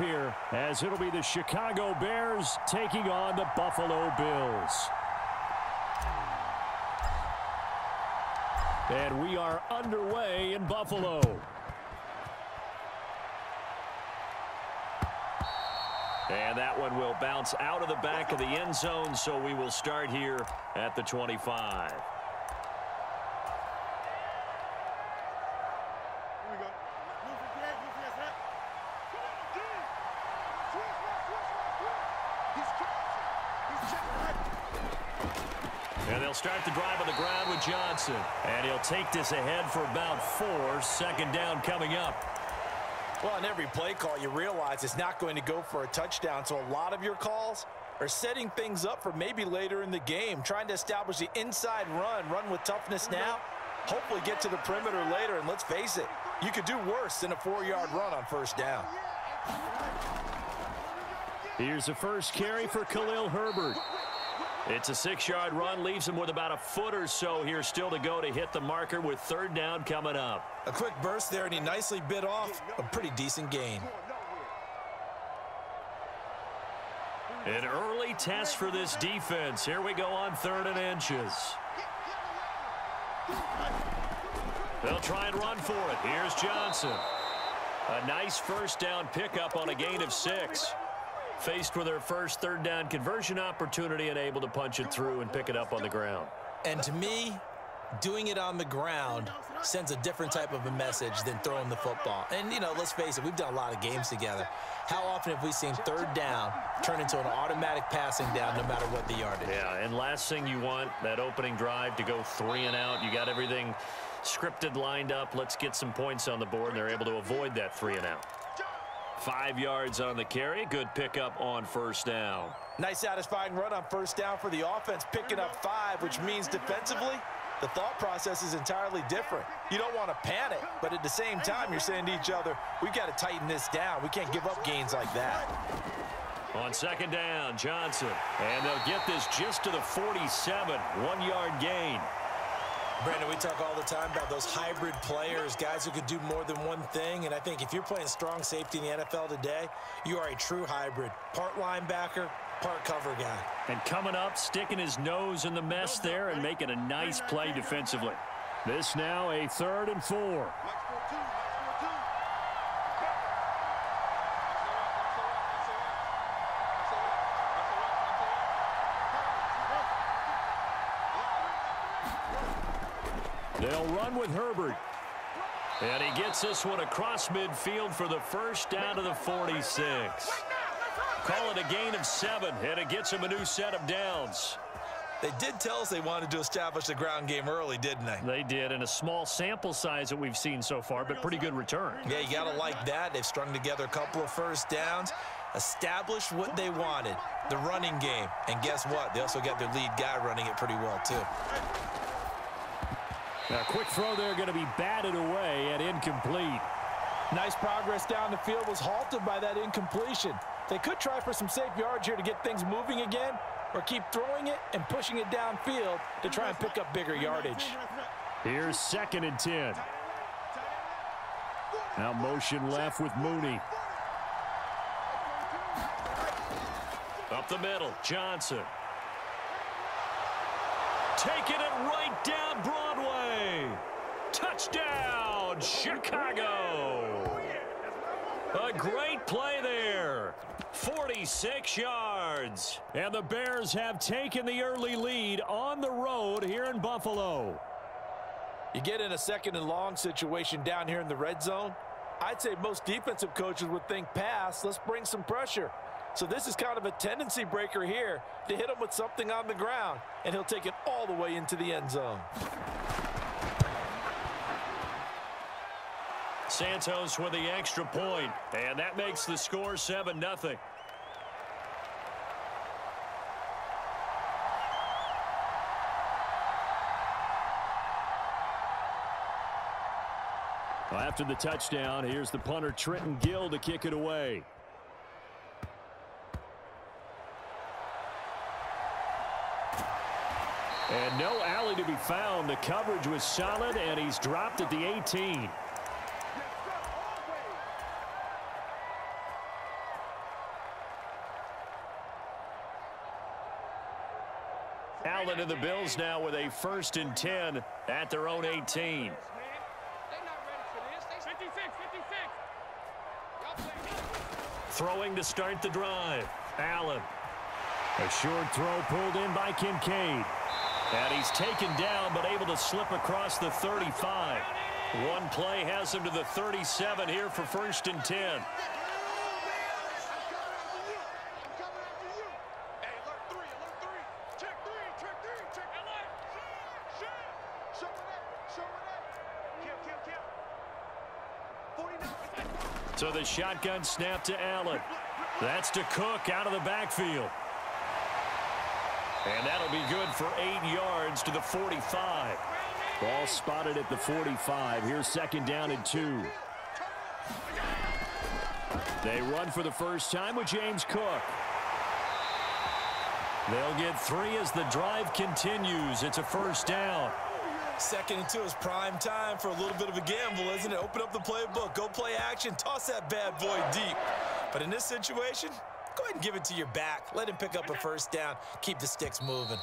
here, as it'll be the Chicago Bears taking on the Buffalo Bills. And we are underway in Buffalo. And that one will bounce out of the back of the end zone, so we will start here at the 25. And they'll start the drive on the ground with Johnson. And he'll take this ahead for about 4. 2nd down coming up. Well, on every play call, you realize it's not going to go for a touchdown. So a lot of your calls are setting things up for maybe later in the game, trying to establish the inside run with toughness now, hopefully get to the perimeter later. And let's face it, you could do worse than a 4-yard run on 1st down. Here's the first carry for Khalil Herbert. It's a 6-yard run, leaves him with about a foot or so here still to go to hit the marker with 3rd down coming up. A quick burst there, and he nicely bit off a pretty decent gain. An early test for this defense. Here we go on 3rd and inches. They'll try and run for it. Here's Johnson. A nice 1st down pickup on a gain of 6. Faced with their first 3rd down conversion opportunity and able to punch it through and pick it up on the ground. And to me, doing it on the ground sends a different type of a message than throwing the football. And, you know, let's face it, we've done a lot of games together. How often have we seen 3rd down turn into an automatic passing down no matter what the yardage? Yeah, and last thing you want, that opening drive to go 3 and out. You got everything scripted, lined up. Let's get some points on the board, and they're able to avoid that 3 and out. 5 yards on the carry. Good pickup on 1st down. Nice satisfying run on 1st down for the offense, picking up 5, which means defensively, the thought process is entirely different. You don't want to panic, but at the same time, you're saying to each other, we've got to tighten this down. We can't give up gains like that. On 2nd down, Johnson. And they'll get this just to the 47. 1-yard gain. Brandon, we talk all the time about those hybrid players, guys who could do more than one thing. And I think if you're playing strong safety in the NFL today, you are a true hybrid. Part linebacker, part cover guy. And coming up, sticking his nose in the mess there and making a nice play defensively. This now a 3rd and 4. They'll run with Herbert. And he gets this one across midfield for the 1st down to the 46. Call it a gain of 7, and it gets him a new set of downs. They did tell us they wanted to establish the ground game early, didn't they? They did, in a small sample size that we've seen so far, but pretty good return. Yeah, you got to like that. They've strung together a couple of 1st downs, established what they wanted, the running game. And guess what? They also got their lead guy running it pretty well, too. A quick throw there going to be batted away and incomplete. Nice progress down the field, was halted by that incompletion. They could try for some safe yards here to get things moving again, or keep throwing it and pushing it downfield to try and pick up bigger yardage. Here's 2nd and 10. Now motion left with Mooney. Up the middle, Johnson. Taking it right down Broadway. Touchdown, Chicago. A great play there. 46 yards. And the Bears have taken the early lead on the road here in Buffalo. You get in a 2nd and long situation down here in the red zone. I'd say most defensive coaches would think pass. Let's bring some pressure. So this is kind of a tendency breaker here to hit him with something on the ground, and he'll take it all the way into the end zone. Santos with the extra point, and that makes the score 7-0. After the touchdown, here's the punter Trenton Gill to kick it away. And no alley to be found. The coverage was solid, and he's dropped at the 18. Allen and the Bills now with a 1st and 10 at their own 18. Throwing to start the drive. Allen. A short throw pulled in by Kincaid. And he's taken down but able to slip across the 35. One play has him to the 37 here for 1st and 10. So the shotgun snap to Allen. That's to Cook out of the backfield. And that'll be good for 8 yards to the 45. Ball spotted at the 45. Here's 2nd down and 2. They run for the first time with James Cook. They'll get 3 as the drive continues. It's a 1st down. 2nd and 2 is prime time for a little bit of a gamble, isn't it? Open up the playbook, go play action, toss that bad boy deep. But in this situation, go ahead and give it to your back. Let him pick up a 1st down. Keep the sticks moving.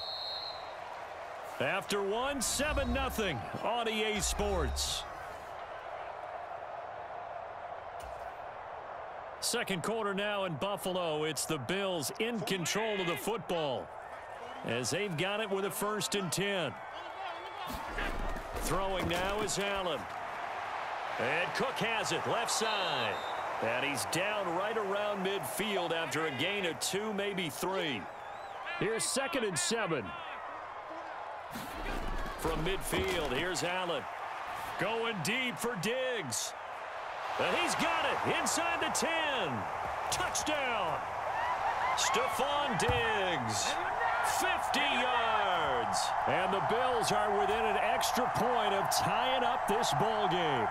After 1, 7-0 on EA Sports. Second quarter now in Buffalo. It's the Bills in control of the football as they've got it with a 1st and 10. Throwing now is Allen. And Cook has it left side. And he's down right around midfield after a gain of 2, maybe 3. Here's 2nd and 7. From midfield, here's Allen. Going deep for Diggs. And he's got it inside the 10. Touchdown. Stephon Diggs. 50 yards. And the Bills are within an extra point of tying up this ball game.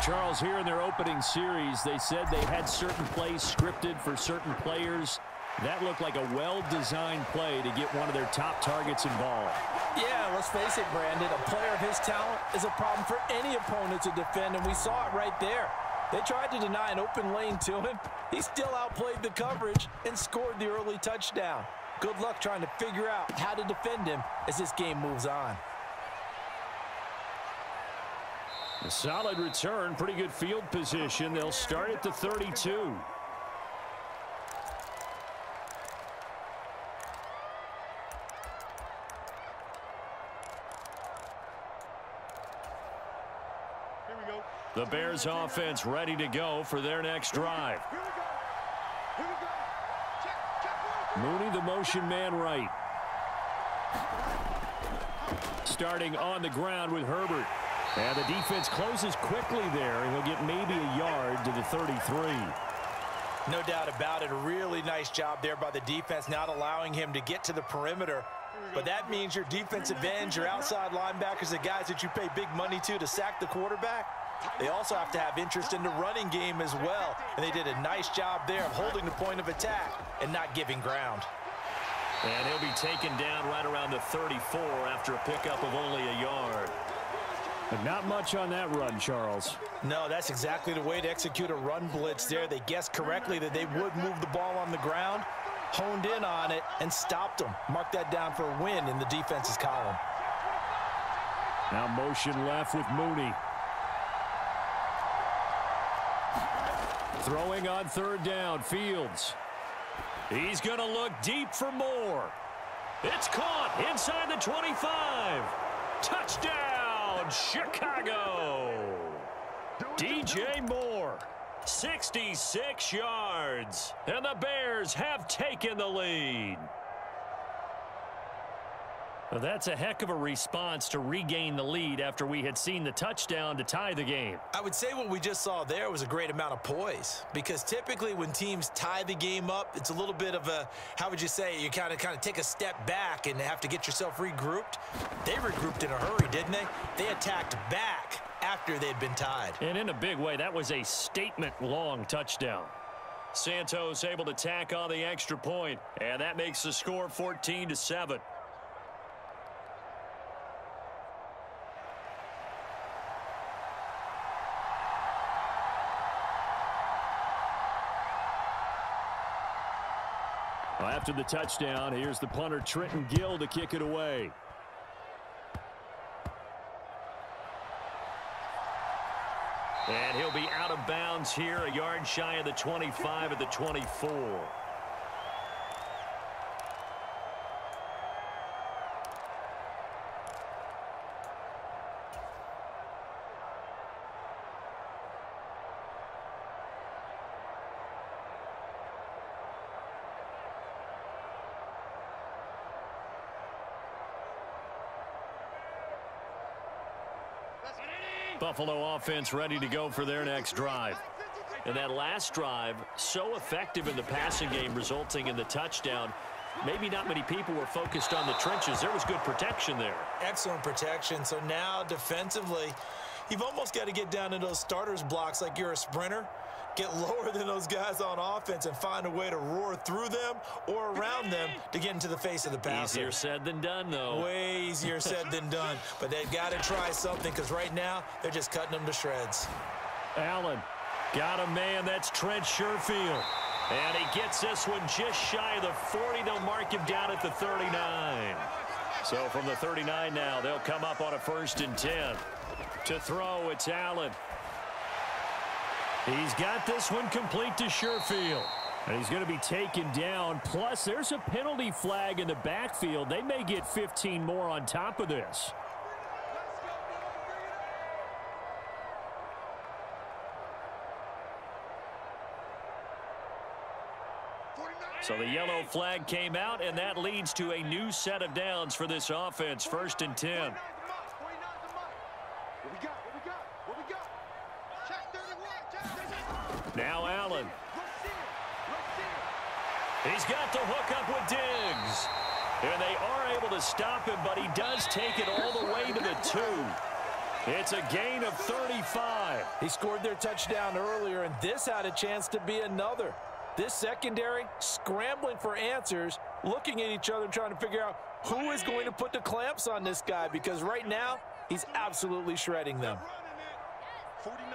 Charles, here in their opening series, they said they had certain plays scripted for certain players. That looked like a well-designed play to get one of their top targets involved. Yeah, let's face it, Brandon. A player of his talent is a problem for any opponent to defend, and we saw it right there. They tried to deny an open lane to him. He still outplayed the coverage and scored the early touchdown. Good luck trying to figure out how to defend him as this game moves on. A solid return, pretty good field position. They'll start at the 32. The Bears offense ready to go for their next drive. Mooney, the motion man right. Starting on the ground with Herbert. And the defense closes quickly there, and he'll get maybe a yard to the 33. No doubt about it. A really nice job there by the defense, not allowing him to get to the perimeter. But that means your defensive ends, your outside linebackers, the guys that you pay big money to sack the quarterback, they also have to have interest in the running game as well. And they did a nice job there of holding the point of attack and not giving ground. And he'll be taken down right around the 34 after a pickup of only a yard. But not much on that run, Charles. No, that's exactly the way to execute a run blitz there. They guessed correctly that they would move the ball on the ground, honed in on it, and stopped them. Mark that down for a win in the defense's column. Now motion left with Mooney. Throwing on 3rd down, Fields. He's going to look deep for more. It's caught inside the 25. Touchdown, Chicago. DJ Moore, 66 yards. And the Bears have taken the lead. Well, that's a heck of a response to regain the lead after we had seen the touchdown to tie the game. I would say what we just saw there was a great amount of poise, because typically when teams tie the game up, it's a little bit of a, how would you say, you kind of take a step back and have to get yourself regrouped. They regrouped in a hurry, didn't they? They attacked back after they'd been tied. And in a big way, that was a statement-long touchdown. Santos able to tack on the extra point, and that makes the score 14-7. Well, after the touchdown, here's the punter, Trenton Gill, to kick it away. And he'll be out of bounds here, a yard shy of the 25 at the 24. Buffalo offense ready to go for their next drive. And that last drive, so effective in the passing game, resulting in the touchdown. Maybe not many people were focused on the trenches. There was good protection there. Excellent protection. So now defensively, you've almost got to get down to those starters blocks like you're a sprinter. Get lower than those guys on offense and find a way to roar through them or around them to get into the face of the passer. Easier said than done, though. Way easier said than done. But they've got to try something because right now they're just cutting them to shreds. Allen got a man. That's Trent Sherfield. And he gets this one just shy of the 40. They'll mark him down at the 39. So from the 39 now, they'll come up on a 1st and 10. To throw, it's Allen. He's got this one complete to Sherfield. And he's going to be taken down. Plus, there's a penalty flag in the backfield. They may get 15 more on top of this. So the yellow flag came out, and that leads to a new set of downs for this offense. 1st and 10. Now Allen. He's got the hook up with Diggs. And they are able to stop him, but he does take it all the way to the 2. It's a gain of 35. He scored their touchdown earlier, and this had a chance to be another. This secondary scrambling for answers, looking at each other, trying to figure out who is going to put the clamps on this guy, because right now he's absolutely shredding them. 49,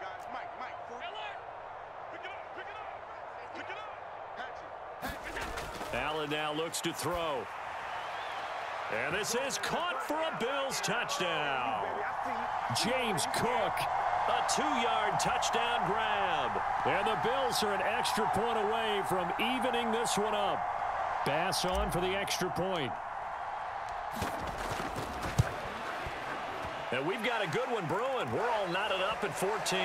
guys. Mike. Pick it up. Allen now looks to throw. And this is caught for a Bills touchdown. James Cook, a 2-yard touchdown grab. And the Bills are an extra point away from evening this one up. Bass on for the extra point. And we've got a good one brewing. We're all knotted up at 14.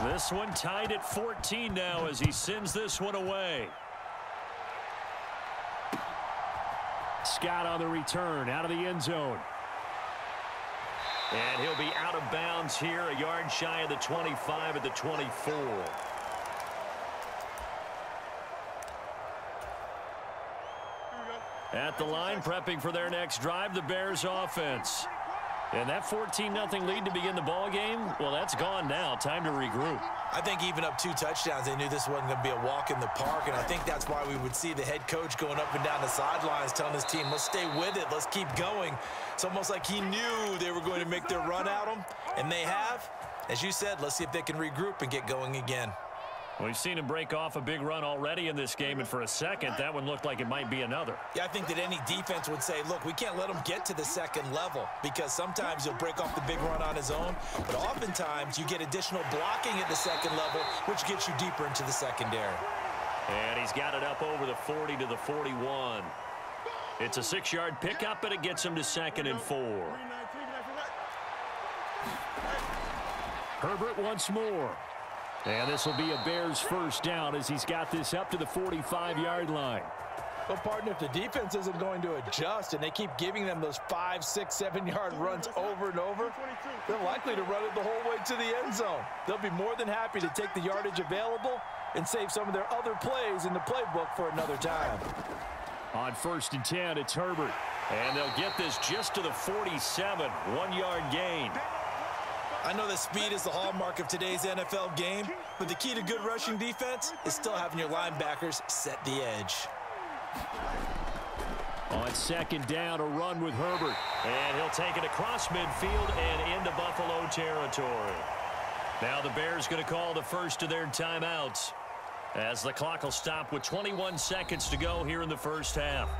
This one tied at 14 now as he sends this one away. Scott on the return out of the end zone. And he'll be out of bounds here, a yard shy of the 25 at the 24. At the line, prepping for their next drive, the Bears offense. And that 14-0 lead to begin the ball game, well, that's gone now. Time to regroup. I think even up 2 touchdowns, they knew this wasn't going to be a walk in the park, and I think that's why we would see the head coach going up and down the sidelines telling his team, let's stay with it, let's keep going. It's almost like he knew they were going to make their run at him, and they have. As you said, let's see if they can regroup and get going again. We've seen him break off a big run already in this game, and for a second, that one looked like it might be another. Yeah, I think that any defense would say, look, we can't let him get to the second level, because sometimes he'll break off the big run on his own, but oftentimes you get additional blocking at the second level, which gets you deeper into the secondary. And he's got it up over the 40 to the 41. It's a 6-yard pickup, but it gets him to 2nd and 4. Herbert once more. And this will be a Bears first down as he's got this up to the 45-yard line. Well, partner, if the defense isn't going to adjust and they keep giving them those 5, 6, 7-yard runs over and over, they're likely to run it the whole way to the end zone. They'll be more than happy to take the yardage available and save some of their other plays in the playbook for another time. On 1st and 10, it's Herbert. And they'll get this just to the 47, 1-yard gain. I know that speed is the hallmark of today's NFL game, but the key to good rushing defense is still having your linebackers set the edge. On second down, a run with Herbert. And he'll take it across midfield and into Buffalo territory. Now the Bears going to call the first of their timeouts, as the clock will stop with 21 seconds to go here in the first half.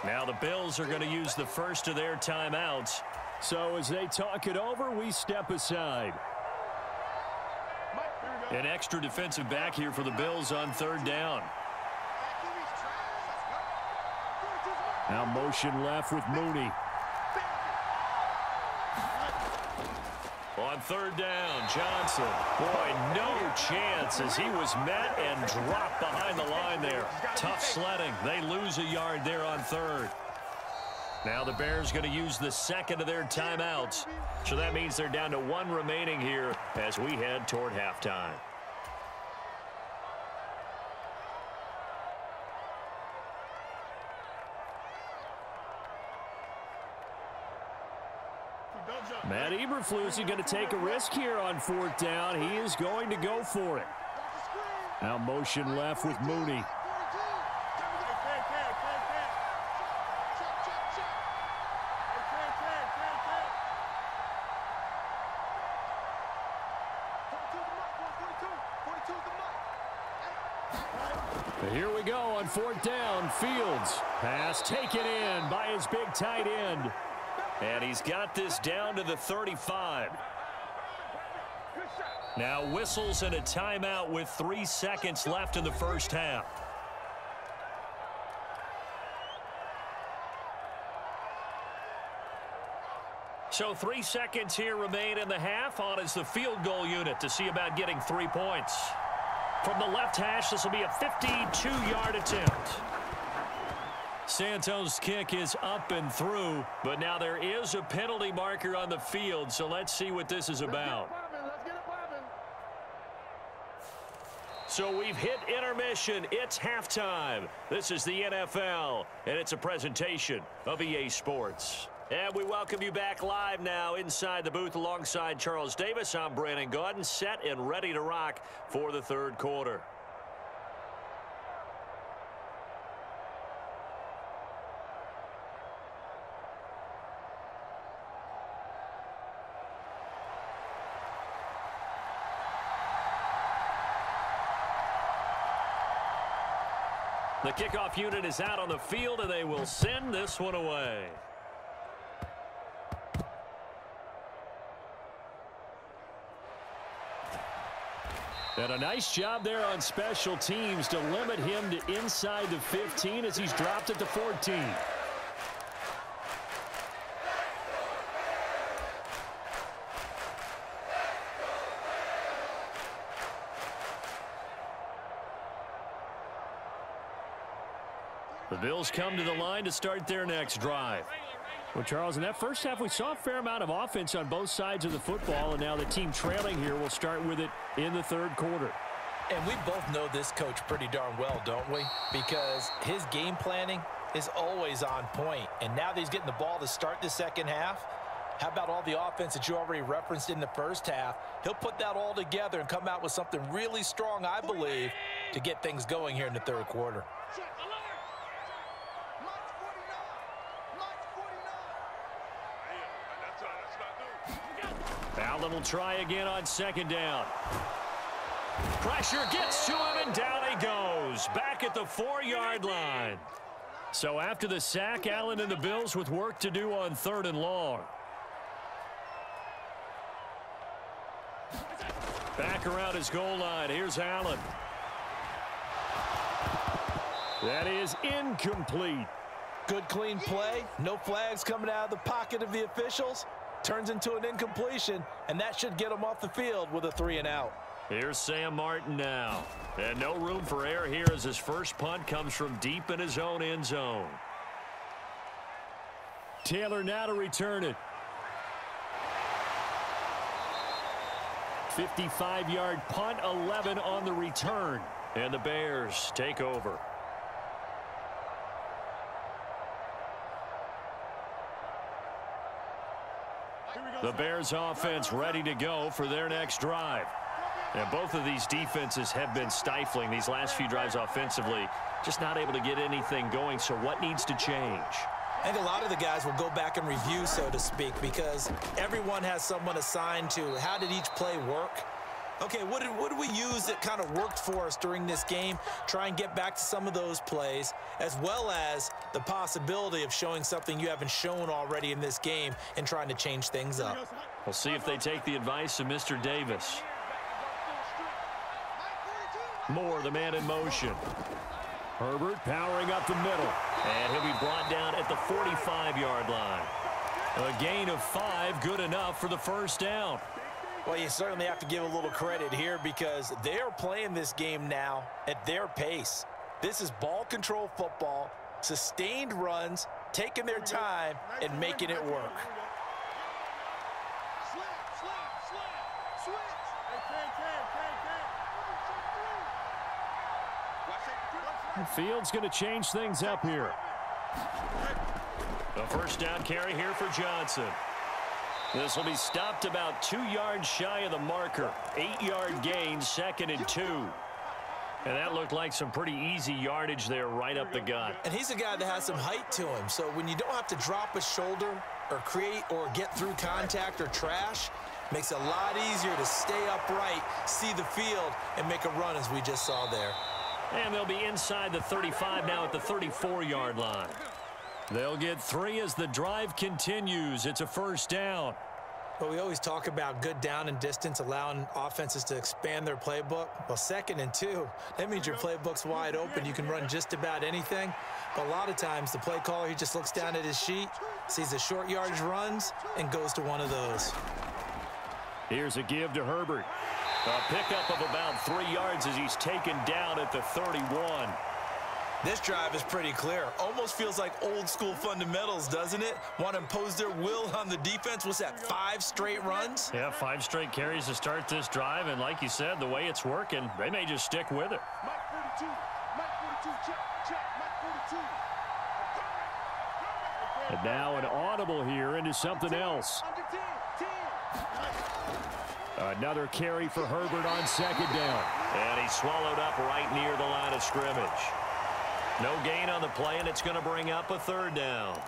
Now the Bills are going to use the first of their timeouts. So as they talk it over, we step aside. An extra defensive back here for the Bills on third down. Now motion left with Mooney. On third down, Johnson. Boy, no chance as he was met and dropped behind the line there. Tough sledding. They lose a yard there on third. Now the Bears going to use the second of their timeouts. So that means they're down to one remaining here as we head toward halftime. Matt Eberflus is going to take a risk here on fourth down. He is going to go for it. Now motion left with Mooney. Here we go on fourth down. Fields. Pass taken in by his big tight end. And he's got this down to the 35. Now whistles and a timeout with 3 seconds left in the first half. So 3 seconds here remain in the half. On is the field goal unit to see about getting 3 points. From the left hash, this will be a 52-yard attempt. Santos' kick is up and through, but now there is a penalty marker on the field, so let's see what this is about. So we've hit intermission. It's halftime. This is the NFL, and it's a presentation of EA Sports. And we welcome you back live now inside the booth alongside Charles Davis. I'm Brandon Gaudin, set and ready to rock for the third quarter. The kickoff unit is out on the field, and they will send this one away. And a nice job there on special teams to limit him to inside the 15 as he's dropped at the 14. The Bills come to the line to start their next drive. Well, Charles, in that first half, we saw a fair amount of offense on both sides of the football, and now the team trailing here will start with it in the third quarter. And we both know this coach pretty darn well, don't we? Because his game planning is always on point. And now that he's getting the ball to start the second half, how about all the offense that you already referenced in the first half? He'll put that all together and come out with something really strong, I believe, to get things going here in the third quarter. Allen will try again on second down. Pressure gets to him, and down he goes. Back at the 4-yard line. So after the sack, Allen and the Bills with work to do on third and long. Back around his goal line. Here's Allen. That is incomplete. Good, clean play. No flags coming out of the pocket of the officials. Turns into an incompletion, and that should get him off the field with a 3-and-out. Here's Sam Martin now. And no room for error here as his first punt comes from deep in his own end zone. Taylor now to return it. 55-yard punt, 11 on the return. And the Bears take over. The Bears offense ready to go for their next drive. And both of these defenses have been stifling these last few drives offensively. Just not able to get anything going. So what needs to change? I think a lot of the guys will go back and review, so to speak, because everyone has someone assigned to how did each play work. Okay, what did we use that kind of worked for us during this game? Try and get back to some of those plays, as well as the possibility of showing something you haven't shown already in this game and trying to change things up. We'll see if they take the advice of Mr. Davis. Moore, the man in motion. Herbert powering up the middle. And he'll be brought down at the 45-yard line. A gain of 5, good enough for the first down. Well, you certainly have to give a little credit here because they are playing this game now at their pace. This is ball control football, sustained runs, taking their time, and making it work. Fields going to change things up here. A first down carry here for Johnson. This will be stopped about 2 yards shy of the marker. 8-yard gain, 2nd and 2. And that looked like some pretty easy yardage there right up the gut. And he's a guy that has some height to him. So when you don't have to drop a shoulder or create or get through contact or trash, makes it a lot easier to stay upright, see the field, and make a run as we just saw there. And they'll be inside the 35 now at the 34-yard line. They'll get 3 as the drive continues. It's a first down. Well, we always talk about good down and distance, allowing offenses to expand their playbook. Well, 2nd and 2, that means your playbook's wide open. You can run just about anything. But a lot of times, the play caller, he just looks down at his sheet, sees the short yardage runs, and goes to one of those. Here's a give to Herbert. A pickup of about 3 yards as he's taken down at the 31. This drive is pretty clear. Almost feels like old school fundamentals, doesn't it? Want to impose their will on the defense. What's that, 5 straight runs? Yeah, 5 straight carries to start this drive. And like you said, the way it's working, they may just stick with it. Mike 42, check, Mike 42. And now an audible here into something else. Another carry for Herbert on 2nd down. And he's swallowed up right near the line of scrimmage. No gain on the play, and it's going to bring up a 3rd down.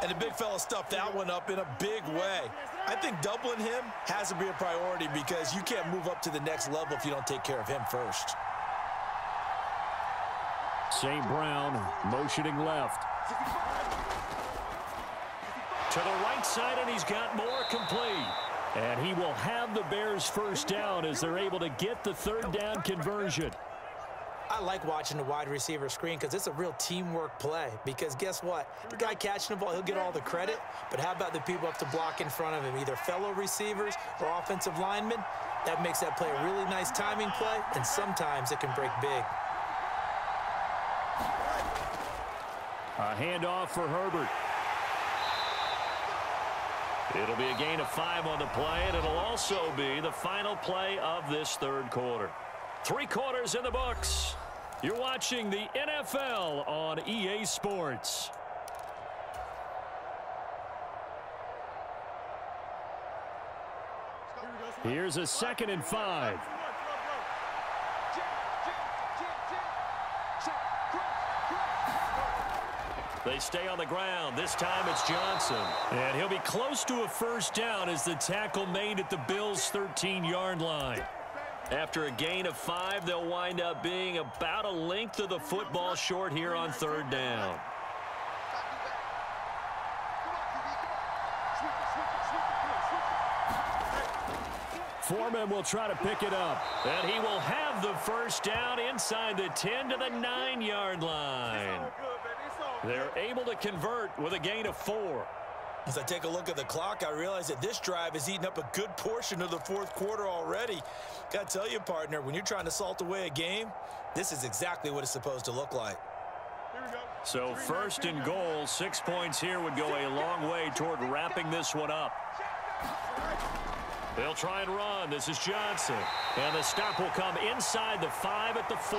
And the big fella stuffed that one up in a big way. I think doubling him has to be a priority because you can't move up to the next level if you don't take care of him first. St. Brown motioning left. To the right side, and he's got more complete. And he will have the Bears first down as they're able to get the 3rd down conversion. I like watching the wide receiver screen because it's a real teamwork play. Because guess what? The guy catching the ball, he'll get all the credit. But how about the people up to block in front of him, either fellow receivers or offensive linemen? That makes that play a really nice timing play, and sometimes it can break big. A handoff for Herbert. It'll be a gain of 5 on the play, and it'll also be the final play of this 3rd quarter. 3 quarters in the books. You're watching the NFL on EA Sports. Here's a 2nd and 5. They stay on the ground. This time it's Johnson. And he'll be close to a first down as the tackle made at the Bills' 13-yard line. After a gain of 5, they'll wind up being about a length of the football short here on 3rd down. Foreman will try to pick it up. And he will have the first down inside the 10 to the 9-yard line. They're able to convert with a gain of 4. As I take a look at the clock, I realize that this drive has eaten up a good portion of the 4th quarter already. Got to tell you, partner, when you're trying to salt away a game, this is exactly what it's supposed to look like. So 1st and goal, 6 points here would go a long way toward wrapping this one up. They'll try and run. This is Johnson. And the stop will come inside the 5 at the 4.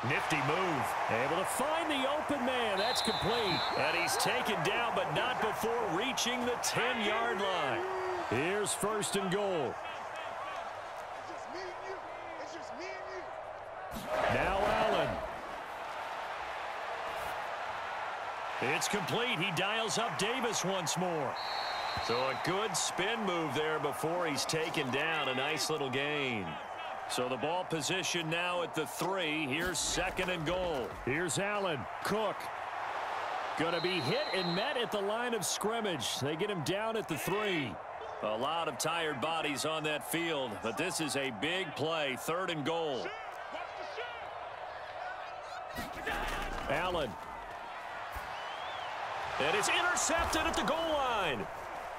Nifty move. Able to find the open man. That's complete. And he's taken down, but not before reaching the 10-yard line. Here's first and goal. It's just me and you. It's just me and you. Now Allen. It's complete. He dials up Davis once more. So a good spin move there before he's taken down. A nice little gain. So the ball position now at the 3. Here's second and goal. Here's Allen. Cook. Going to be hit and met at the line of scrimmage. They get him down at the 3. A lot of tired bodies on that field, but this is a big play. Third and goal. Allen. And it's intercepted at the goal line.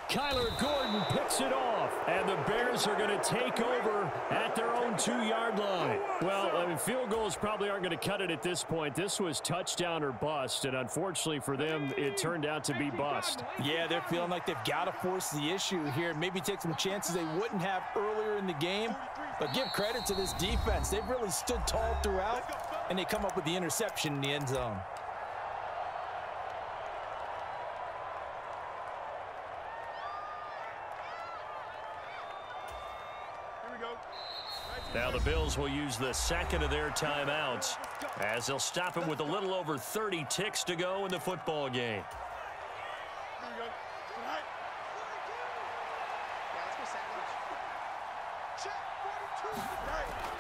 Kyler Gordon picks it off, and the Bears are going to take over at their own 2-yard line. Well, I mean, field goals probably aren't going to cut it at this point. This was touchdown or bust, and unfortunately for them, it turned out to be bust. Yeah, they're feeling like they've got to force the issue here, maybe take some chances they wouldn't have earlier in the game. But give credit to this defense. They've really stood tall throughout, and they come up with the interception in the end zone. Now the Bills will use the second of their timeouts as they'll stop him with a little over 30 ticks to go in the football game.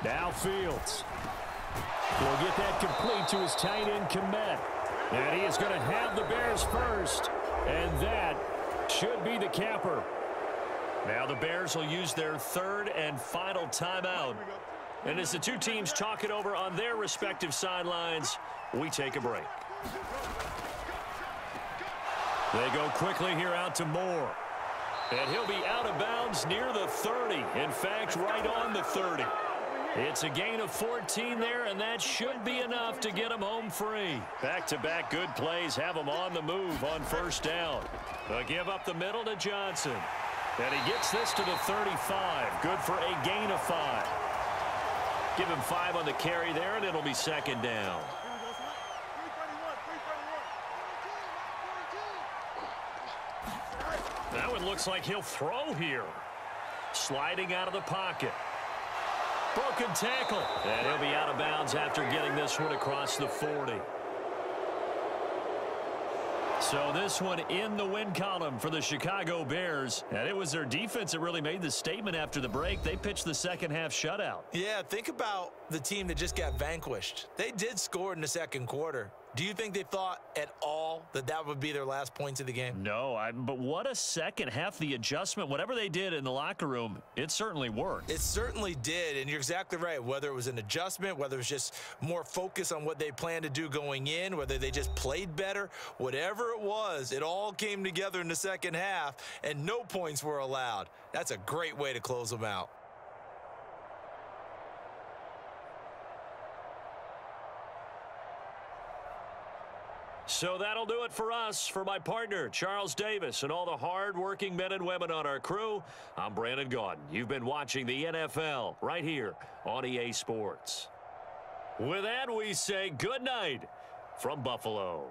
Now Fields will get that complete to his tight end Komet. And he is going to have the Bears first. And that should be the capper. Now the Bears will use their third and final timeout. And as the two teams talk it over on their respective sidelines, we take a break. They go quickly here out to Moore. And he'll be out of bounds near the 30. In fact, right on the 30. It's a gain of 14 there, and that should be enough to get him home free. Back-to-back good plays have him on the move on first down. They'll give up the middle to Johnson. And he gets this to the 35. Good for a gain of 5. Give him 5 on the carry there, and it'll be second down. That one looks like he'll throw here. Sliding out of the pocket. Broken tackle. And he'll be out of bounds after getting this one across the 40. So this one in the win column for the Chicago Bears. And it was their defense that really made the statement after the break. They pitched the second half shutout. Yeah, think about the team that just got vanquished. They did score in the second quarter. Do you think they thought at all that that would be their last points of the game? No, but what a second half. The adjustment, whatever they did in the locker room, it certainly worked. It certainly did, and you're exactly right. Whether it was an adjustment, whether it was just more focus on what they planned to do going in, whether they just played better, whatever it was, it all came together in the second half, and no points were allowed. That's a great way to close them out. So that'll do it for us. For my partner, Charles Davis, and all the hard-working men and women on our crew, I'm Brandon Gaudin. You've been watching the NFL right here on EA Sports. With that, we say good night from Buffalo.